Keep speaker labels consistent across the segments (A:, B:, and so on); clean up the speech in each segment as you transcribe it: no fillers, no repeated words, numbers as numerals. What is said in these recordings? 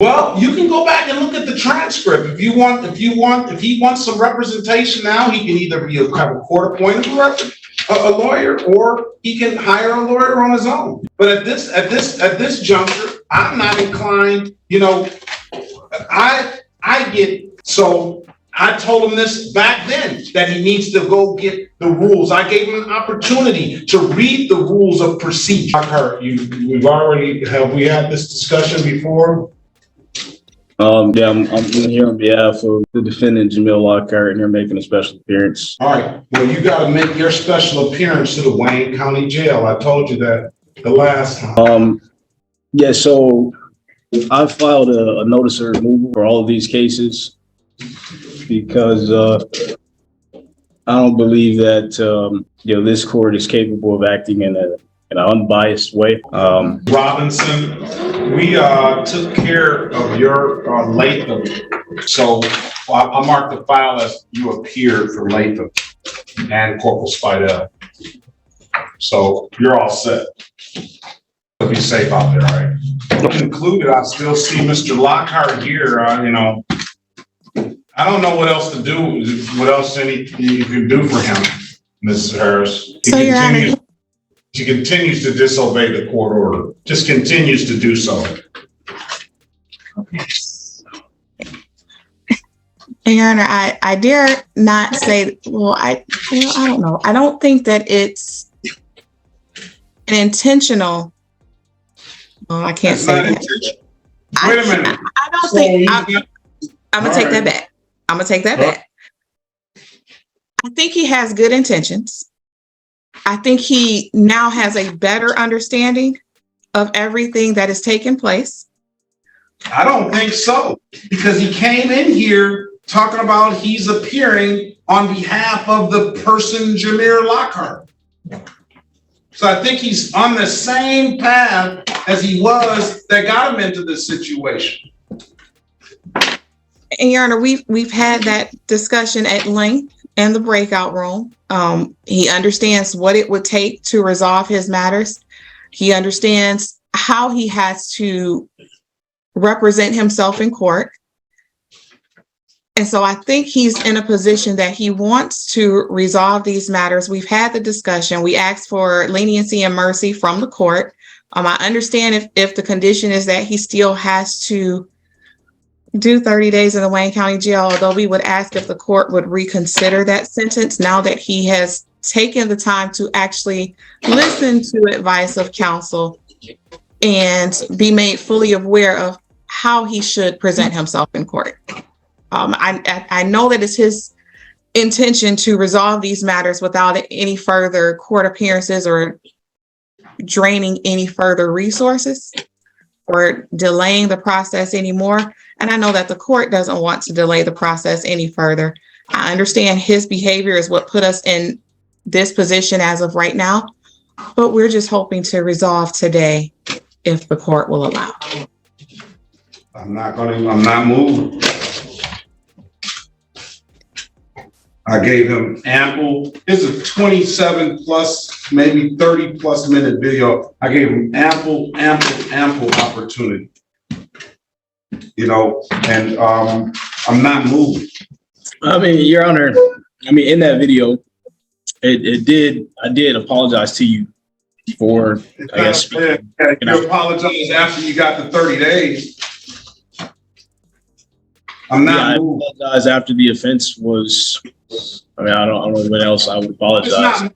A: Well, you can go back and look at the transcript if he wants some representation now. He can either be a court-appointed a lawyer, or he can hire a lawyer on his own. But at this juncture, I'm not inclined. I told him this back then, that he needs to go get the rules. I gave him an opportunity to read the rules of procedure. Have we had this discussion before?
B: Yeah, I'm here on behalf of the defendant, Jamil Lockhart, and they're making a special appearance.
A: All right. Well, you got to make your special appearance to the Wayne County Jail. I told you that the last time.
B: Yeah, so I filed a notice of removal for all of these cases because I don't believe that this court is capable of acting in an unbiased way.
A: Robinson, we took care of your Latham, so I marked the file as you appeared for Latham and Corporal Spidell. So you're all set. Be safe out there, right? Included, I still see Mr. Lockhart here. I don't know what else to do. What else you can do for him, Mrs. Harris? He continues to disobey the court order. Just continues to do so.
C: Okay. Your Honor, I dare not say. I don't know. I don't think that it's an intentional. Oh, I can't say that.
A: Wait a minute.
C: I don't think. I'm gonna take that back. I'm gonna take that back. I think he has good intentions. I think he now has a better understanding of everything that is taking place.
A: I don't think so, because he came in here talking about he's appearing on behalf of the person, Jamil Lockhart. So I think he's on the same path as he was that got him into this situation.
C: And Your Honor, we've had that discussion at length in the breakout room. He understands what it would take to resolve his matters. He understands how he has to represent himself in court. And so I think he's in a position that he wants to resolve these matters. We've had the discussion. We asked for leniency and mercy from the court. I understand if the condition is that he still has to do 30 days in the Wayne County Jail, although we would ask if the court would reconsider that sentence now that he has taken the time to actually listen to advice of counsel and be made fully aware of how he should present himself in court. I know that it's his intention to resolve these matters without any further court appearances or draining any further resources or delaying the process anymore. And I know that the court doesn't want to delay the process any further. I understand his behavior is what put us in this position as of right now, but we're just hoping to resolve today if the court will allow.
A: I'm not moving. I gave him ample, this is a 27 plus, maybe 30 plus minute video. I gave him ample opportunity. And I'm not moving.
B: I mean, Your Honor, in that video, I did apologize to you for, I guess.
A: You apologize after you got the 30 days. I'm not moving.
B: I apologize after the offense was, I don't know what else I would apologize.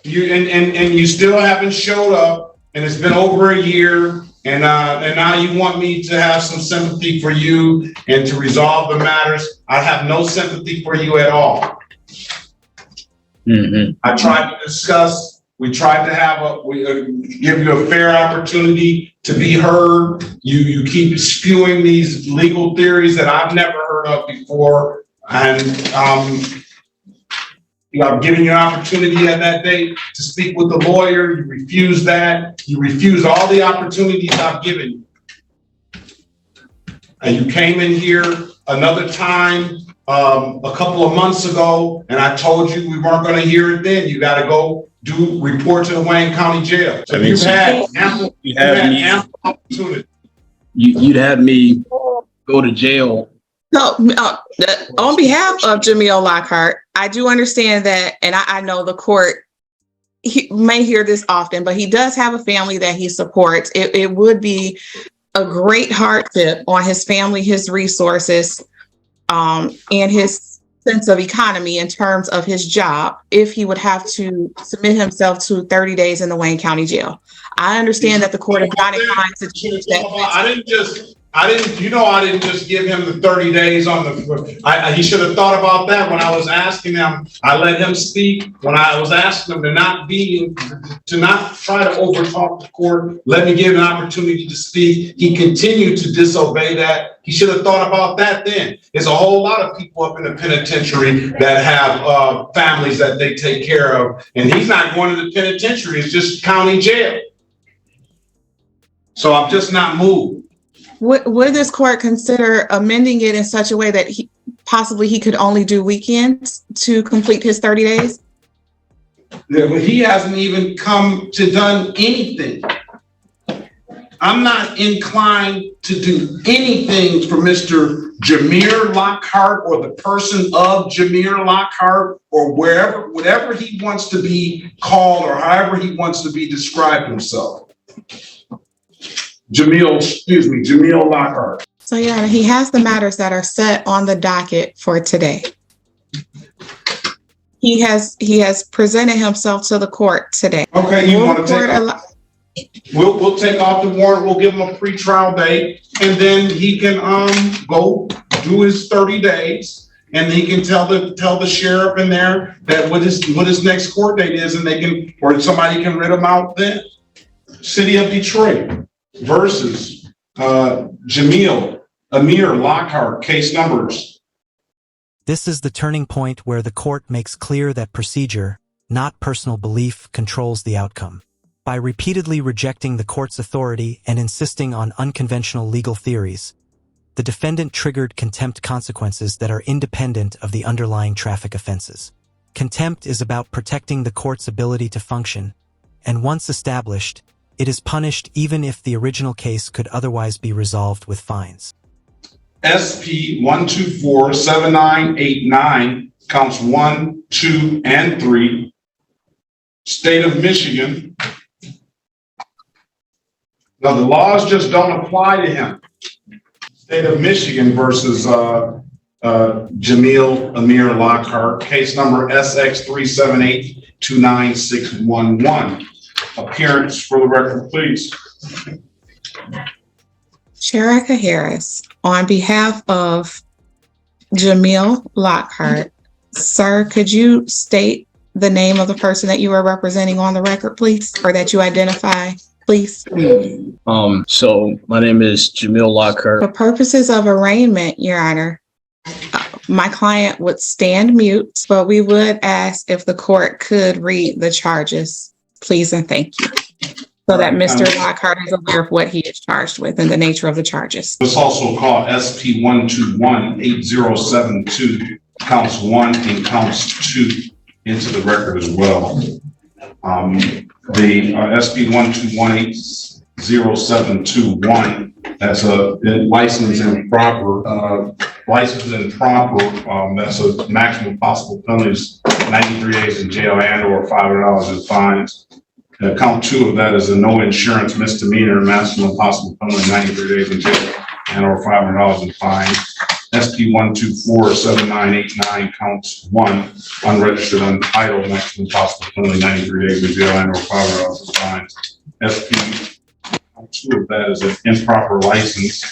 A: And you still haven't showed up, and it's been over a year, and now you want me to have some sympathy for you and to resolve the matters. I have no sympathy for you at all.
B: Mm-hmm.
A: I tried to discuss. We tried to give you a fair opportunity to be heard. You keep spewing these legal theories that I've never heard of before, and I've given you an opportunity at that date to speak with the lawyer. You refused that. You refused all the opportunities I've given you. And you came in here another time a couple of months ago, and I told you we weren't going to hear it then. You got to go report to the Wayne County Jail. So you've had ample opportunity.
B: you'd have me go to jail.
C: No, on behalf of Jamil Lockhart, I do understand that, and I know the court he may hear this often, but he does have a family that he supports. It would be a great hardship on his family, his resources, and his sense of economy in terms of his job if he would have to submit himself to 30 days in the Wayne County Jail. I understand that the court is not inclined to change that.
A: I didn't just give him the 30 days on he should have thought about that when I was asking him. I let him speak when I was asking him to not try to overtalk the court. Let me give him an opportunity to speak. He continued to disobey that. He should have thought about that then. There's a whole lot of people up in the penitentiary that have families that they take care of, and he's not going to the penitentiary. It's just county jail. So I'm just not moved.
C: Would this court consider amending it in such a way that he could only do weekends to complete his 30 days?
A: Yeah, but he hasn't even come to done anything. I'm not inclined to do anything for Mr. Jamir Lockhart or the person of Jamir Lockhart or whatever he wants to be called or however he wants to be described himself. Jamil Lockhart.
C: So yeah, he has the matters that are set on the docket for today. He has presented himself to the court today.
A: Okay, you want to we'll take off the warrant, we'll give him a pretrial date, and then he can go do his 30 days, and he can tell the sheriff in there that what his next court date is, and somebody can rid him out then. City of Detroit versus Jamil Amir Lockhart, case numbers.
D: This is the turning point where the court makes clear that procedure, not personal belief, controls the outcome. By repeatedly rejecting the court's authority and insisting on unconventional legal theories, the defendant triggered contempt consequences that are independent of the underlying traffic offenses. Contempt is about protecting the court's ability to function, and once established, it is punished even if the original case could otherwise be resolved with fines.
A: SP 1247989, counts 1, 2, and 3. State of Michigan. Now the laws just don't apply to him. State of Michigan versus Jamil Amir Lockhart, case number SX378-29611. Appearance for the record, please.
C: Sherika Harris, on behalf of Jamil Lockhart, sir, could you state the name of the person that you are representing on the record, please, or that you identify, please?
B: So my name is Jamil Lockhart.
C: For purposes of arraignment, Your Honor, my client would stand mute, but we would ask if the court could read the charges, please and thank you, so that Mr. Lockhart is aware of what he is charged with and the nature of the charges.
A: It's also called SP 1218072, counts 1 and counts 2 into the record as well. The SP 1218071, that's a license improper. That's a maximum possible penalty, 93 days in jail and/or $500 in fines. Count 2 of that is a no insurance misdemeanor, maximum possible penalty, 93 days in jail and/or $500 in fines. SP 1247989, counts 1, unregistered, untitled, maximum possible penalty, 93 days in jail and/or $500 in fines. SP count 2 of that is an improper license,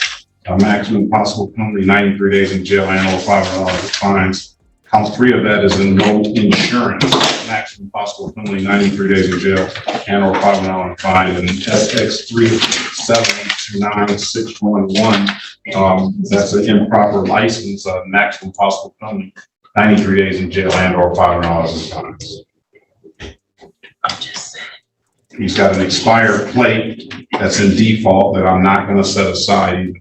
A: maximum possible penalty, 93 days in jail and/or $500 in fines. Count 3 of that is a no insurance, maximum possible penalty, 93 days in jail and/or $500 in fine. And SX378296111, that's an improper license, maximum possible penalty, 93 days in jail and/or $500 in fines. He's got an expired plate that's in default that I'm not going to set aside.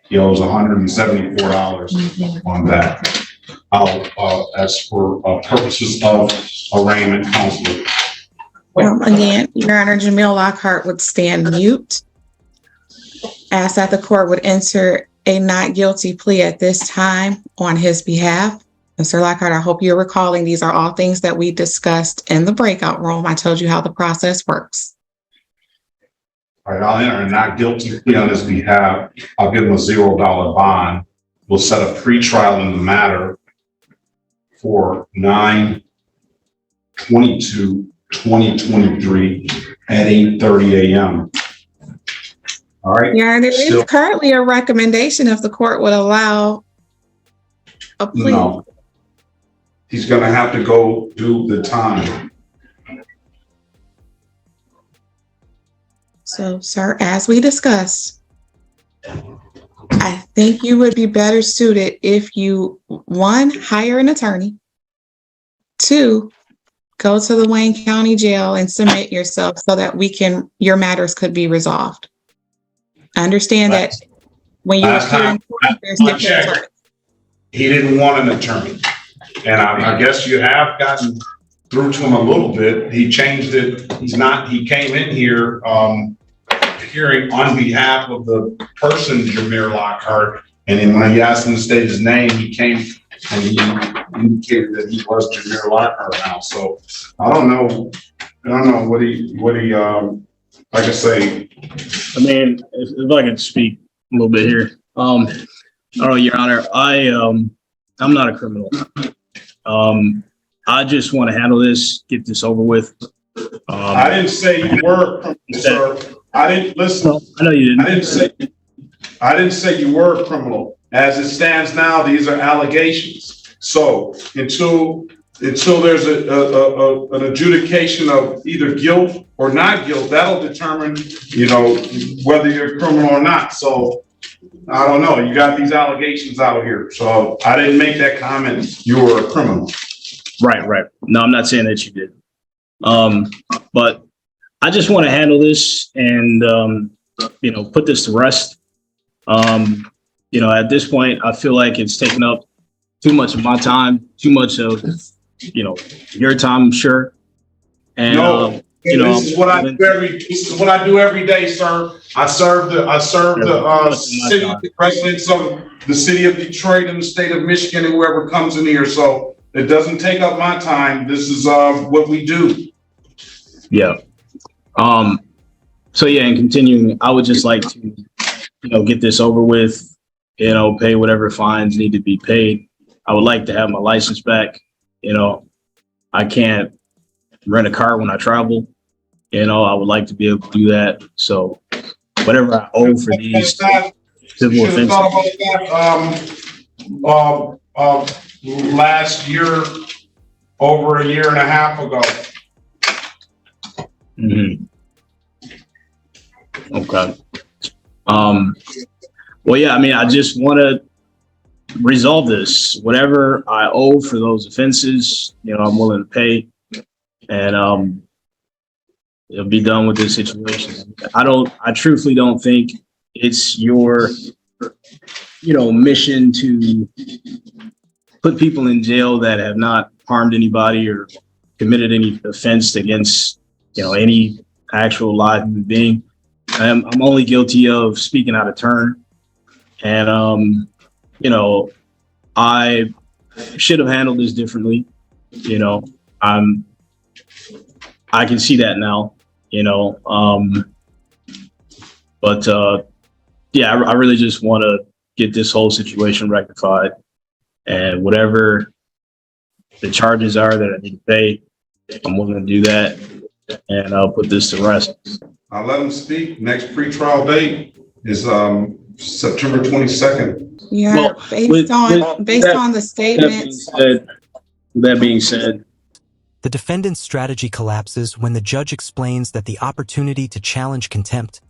A: He owes $174 on that. As for purposes of arraignment counsel.
C: Again, Your Honor, Jamil Lockhart would stand mute. ask that the court would enter a not guilty plea at this time on his behalf. Mr. Lockhart, I hope you're recalling these are all things that we discussed in the breakout room. I told you how the process works.
A: All right, I'll enter a not guilty plea on his behalf. I'll give him a $0 bond. We'll set a pretrial in the matter for 9/22/2023 at 8:30 a.m. All right.
C: Yeah, there is currently a recommendation if the court would allow a plea.
A: No. He's gonna have to go do the time.
C: So, sir, as we discussed, I think you would be better suited if you, one, hire an attorney, two, go to the Wayne County Jail and submit yourself so that your matters could be resolved. I understand that when you appear in court, there's different attorneys.
A: He didn't want an attorney. And I guess you have gotten through to him a little bit. He changed it. He came in here, hearing on behalf of the person, Jameer Lockhart. And then when he asked him to state his name, he came and he indicated that he was Jameer Lockhart now. So I don't know what he, like I say.
B: I mean, if I could speak a little bit here. I don't know, Your Honor, I'm not a criminal. I just want to handle this, get this over with.
A: I didn't say you were a criminal, sir. I didn't listen.
B: No, I know you didn't.
A: I didn't say you were a criminal. As it stands now, these are allegations. So until there's an adjudication of either guilt or not guilt, that'll determine, whether you're a criminal or not. So I don't know. You got these allegations out here. So I didn't make that comment. You were a criminal.
B: Right. No, I'm not saying that you did. But I just want to handle this and, put this to rest. At this point, I feel like it's taken up too much of my time, too much of, your time, I'm sure. And,
A: this is what I do every day, sir. I serve the city residents of the city of Detroit and the state of Michigan and whoever comes in here. So it doesn't take up my time. This is what we do.
B: Yeah. So yeah, and continuing, I would just like to, get this over with, pay whatever fines need to be paid. I would like to have my license back. I can't rent a car when I travel. I would like to be able to do that. So whatever I owe for these civil offenses.
A: Last year, over a year and a half ago.
B: Mm-hmm. Okay. Well, yeah, I just want to resolve this. Whatever I owe for those offenses, I'm willing to pay, and it'll be done with this situation. I truthfully don't think it's your, mission to put people in jail that have not harmed anybody or committed any offense against, any actual live human being. I'm only guilty of speaking out of turn. And, I should have handled this differently. I can see that now, but I really just want to get this whole situation rectified, and whatever the charges are that I need to pay, I'm willing to do that, and I'll put this to rest.
A: I'll let him speak. Next pretrial date is September 22nd.
C: Yeah,
B: Well,
C: based on the statements.
B: That being said,
D: The defendant's strategy collapses when the judge explains that the opportunity to challenge contempt,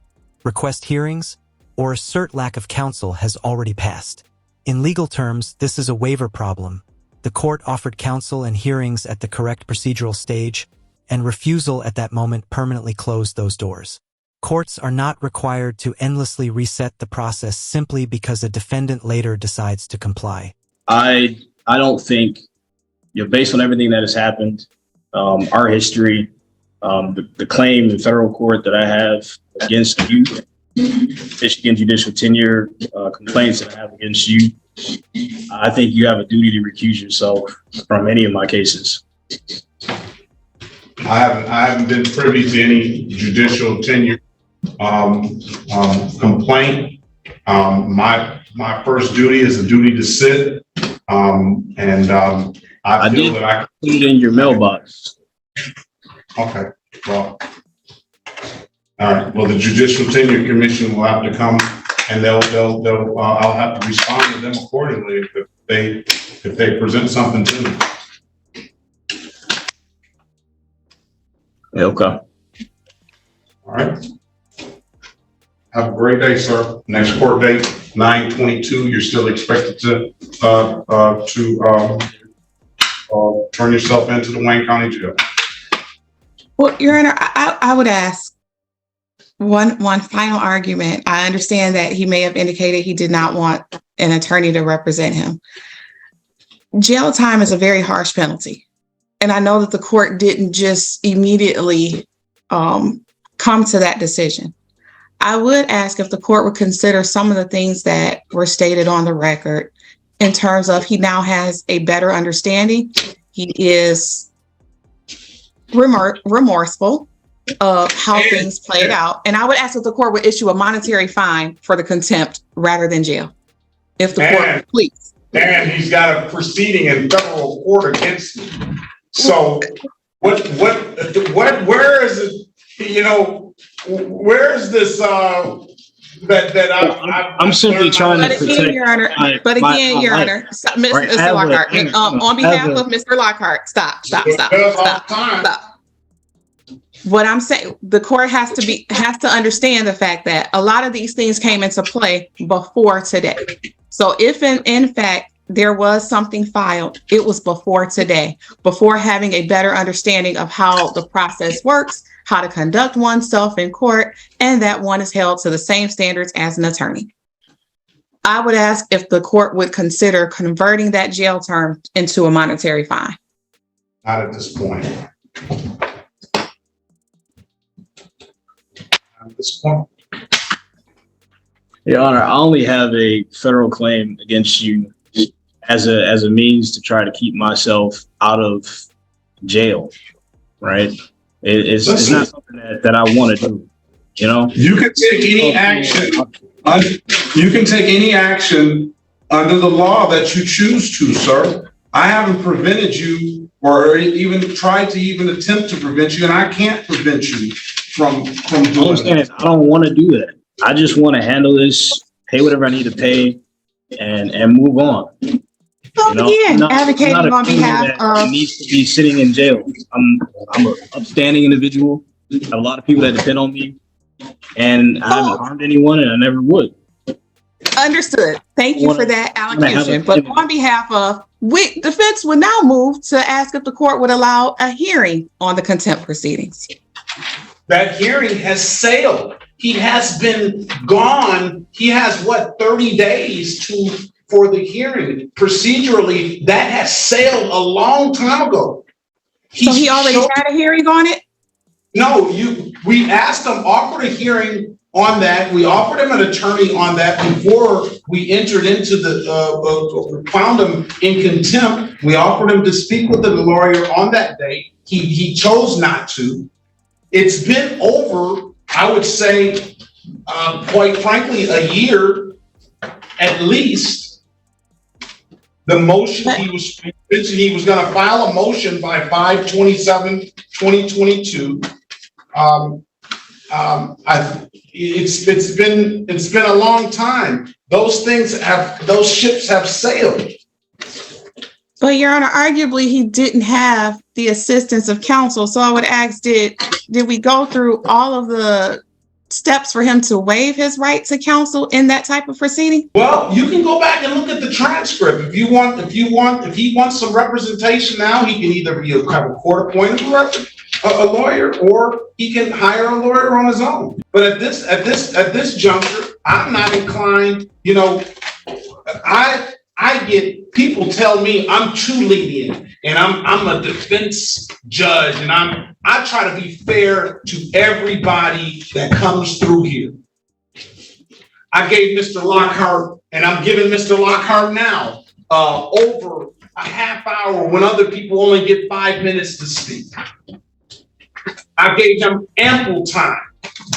D: request hearings, or assert lack of counsel has already passed. In legal terms, this is a waiver problem. The court offered counsel and hearings at the correct procedural stage, and refusal at that moment permanently closed those doors. Courts are not required to endlessly reset the process simply because a defendant later decides to comply.
B: I don't think, based on everything that has happened, our history, the claim in federal court that I have against you, Michigan judicial tenure complaints that I have against you, I think you have a duty to recuse yourself from any of my cases.
A: I haven't been privy to any judicial tenure complaint. My first duty is a duty to sit, I feel that I
B: put it in your mailbox.
A: Okay, well, all right. Well, the Judicial Tenure Commission will have to come, and I'll have to respond to them accordingly if they present something to me.
B: Okay.
A: All right. Have a great day, sir. Next court date, 9/22. You're still expected to turn yourself into the Wayne County Jail.
C: Well, Your Honor, I would ask one final argument. I understand that he may have indicated he did not want an attorney to represent him. Jail time is a very harsh penalty. And I know that the court didn't just immediately come to that decision. I would ask if the court would consider some of the things that were stated on the record in terms of he now has a better understanding. He is remorseful of how things played out. And I would ask if the court would issue a monetary fine for the contempt rather than jail. If the court would, please.
A: And he's got a proceeding in federal court against me. So where is it, where is this,
B: I'm simply trying to protect.
C: Your Honor, but again, Your Honor, Mr. Lockhart, on behalf of Mr. Lockhart, stop. What I'm saying, the court has to understand the fact that a lot of these things came into play before today. So if in fact there was something filed, it was before today, before having a better understanding of how the process works, how to conduct oneself in court, and that one is held to the same standards as an attorney. I would ask if the court would consider converting that jail term into a monetary fine.
A: Not at this point. At this point.
B: Your Honor, I only have a federal claim against you as a means to try to keep myself out of jail, right? It's not something that I want to do,
A: You can take any action. You can take any action under the law that you choose to, sir. I haven't prevented you or even tried to even attempt to prevent you, and I can't prevent you from doing it.
B: I don't want to do that. I just want to handle this, pay whatever I need to pay, and move on.
C: Again, advocating on behalf of
B: needs to be sitting in jail. I'm an upstanding individual. I have a lot of people that depend on me, and I haven't harmed anyone, and I never would.
C: Understood. Thank you for that allocation. But on behalf of defense would now move to ask if the court would allow a hearing on the contempt proceedings.
A: That hearing has sailed. He has been gone. He has 30 days for the hearing. Procedurally, that has sailed a long time ago.
C: So he already had a hearing on it?
A: No, we asked him, offered a hearing on that. We offered him an attorney on that before we entered into found him in contempt. We offered him to speak with the lawyer on that day. He chose not to. It's been over, I would say, quite frankly, a year at least. The motion he was going to file a motion by 5/27/2022. It's been a long time. Those ships have sailed.
C: But Your Honor, arguably he didn't have the assistance of counsel. So I would ask, did we go through all of the steps for him to waive his right to counsel in that type of proceeding?
A: Well, you can go back and look at the transcript. If he wants some representation now, he can either have a court-appointed a lawyer, or he can hire a lawyer on his own. But at this juncture, I'm not inclined. I get people tell me I'm too lenient, and I'm a defense judge, and I try to be fair to everybody that comes through here. I gave Mr. Lockhart, and I'm giving Mr. Lockhart now, over a half hour when other people only get 5 minutes to speak. I gave him ample time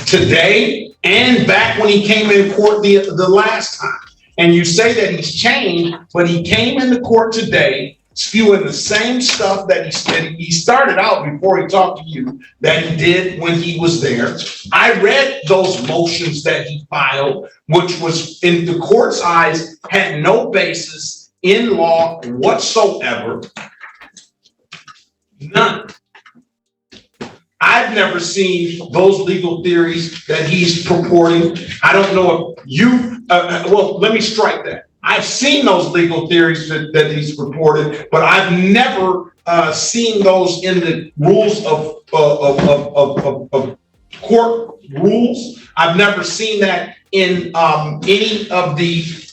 A: today and back when he came in court the last time. And you say that he's changed, but he came into court today spewing the same stuff that he started out before he talked to you that he did when he was there. I read those motions that he filed, which was in the court's eyes had no basis in law whatsoever. None. I've never seen those legal theories that he's purporting. I don't know if you, well, let me strike that. I've seen those legal theories that he's purported, but I've never seen those in the rules of court rules. I've never seen that in any of the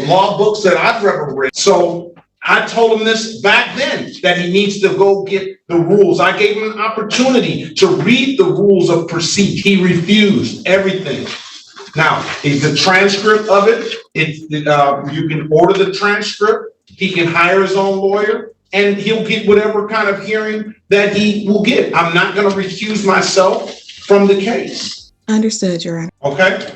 A: law books that I've ever read. So I told him this back then, that he needs to go get the rules. I gave him an opportunity to read the rules of procedure. He refused everything. Now, is the transcript of it, you can order the transcript, he can hire his own lawyer, and he'll get whatever kind of hearing that he will get. I'm not going to recuse myself from the case.
C: Understood, Your Honor.
A: Okay?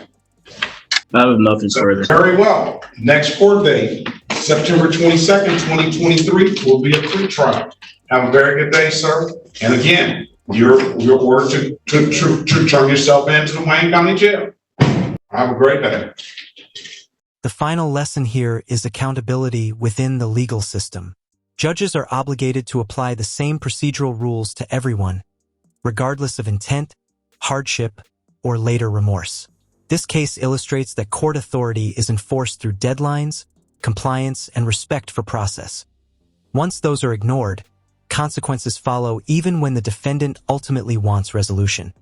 B: I have nothing further.
A: Very well. Next court date, September 22nd, 2023, will be a pretrial. Have a very good day, sir. And again, you're ordered to turn yourself into the Wayne County Jail. Have a great day.
D: The final lesson here is accountability within the legal system. Judges are obligated to apply the same procedural rules to everyone, regardless of intent, hardship, or later remorse. This case illustrates that court authority is enforced through deadlines, compliance, and respect for process. Once those are ignored, consequences follow even when the defendant ultimately wants resolution.